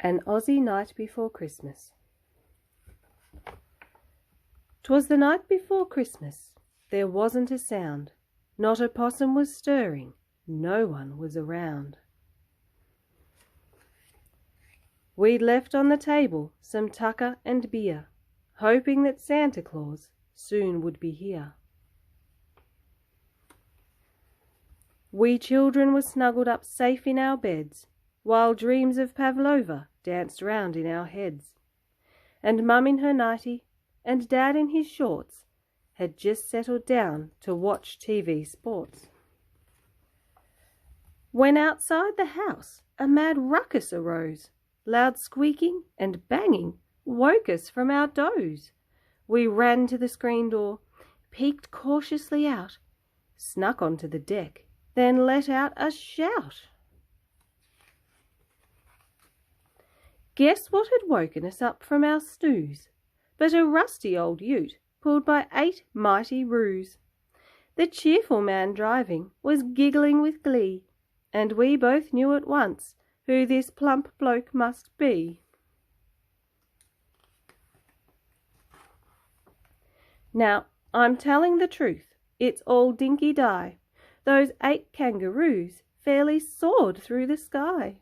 An Aussie Night Before Christmas. 'Twas the night before Christmas. There wasn't a sound. Not a possum was stirring. No one was around. We'd left on the table some tucker and beer, hoping that Santa Claus soon would be here. We children were snuggled up safe in our beds, while dreams of Pavlova danced round in our heads. And Mum in her nightie and Dad in his shorts had just settled down to watch TV sports. When outside the house a mad ruckus arose, loud squeaking and banging woke us from our doze. We ran to the screen door, peeked cautiously out, snuck onto the deck, then let out a shout. Guess what had woken us up from our snooze but a rusty old ute pulled by 8 mighty roos. The cheerful man driving was giggling with glee, and we both knew at once who this plump bloke must be. Now, I'm telling the truth, it's all dinky-die. Those 8 kangaroos fairly soared through the sky.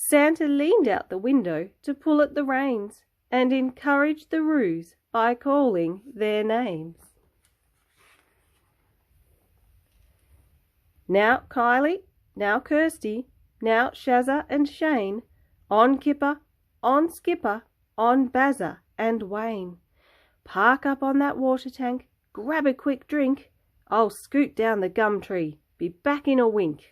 Santa leaned out the window to pull at the reins and encouraged the roos by calling their names. Now Kylie, now Kirsty, now Shazza and Shane, on Kipper, on Skipper, on Bazza and Wayne. Park up on that water tank, grab a quick drink. I'll scoot down the gum tree, be back in a wink.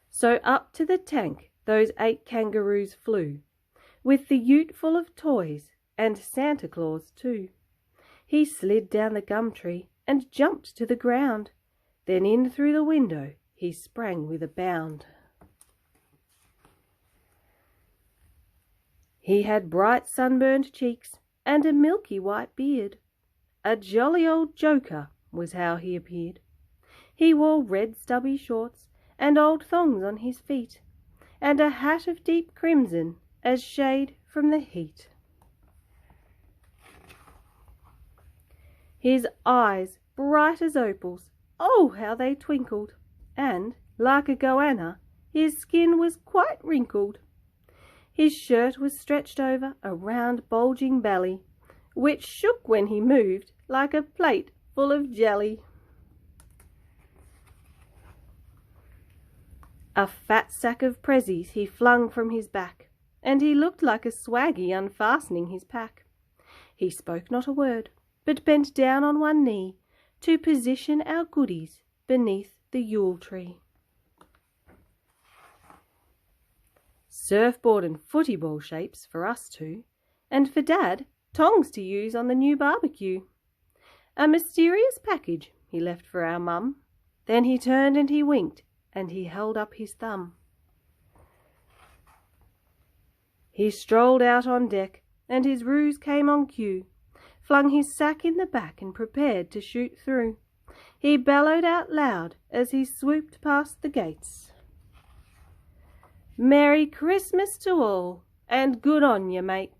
So up to the tank those 8 kangaroos flew, with the ute full of toys and Santa Claus too. He slid down the gum tree and jumped to the ground, then in through the window he sprang with a bound. He had bright sunburned cheeks and a milky white beard. A jolly old joker was how he appeared. He wore red stubby shorts and old thongs on his feet, and a hat of deep crimson as shade from the heat. His eyes, bright as opals, oh, how they twinkled, and, like a goanna, his skin was quite wrinkled. His shirt was stretched over a round bulging belly, which shook when he moved like a plate full of jelly. A fat sack of prezzies he flung from his back, and he looked like a swaggy unfastening his pack. He spoke not a word, but bent down on one knee to position our goodies beneath the Yule tree. Surfboard and footy ball shapes for us two, and for Dad, tongs to use on the new barbecue. A mysterious package he left for our mum. Then he turned and he winked, and he held up his thumb. He strolled out on deck, and his roos came on cue, flung his sack in the back and prepared to shoot through. He bellowed out loud as he swooped past the gates. "Merry Christmas to all, and good on you, mates.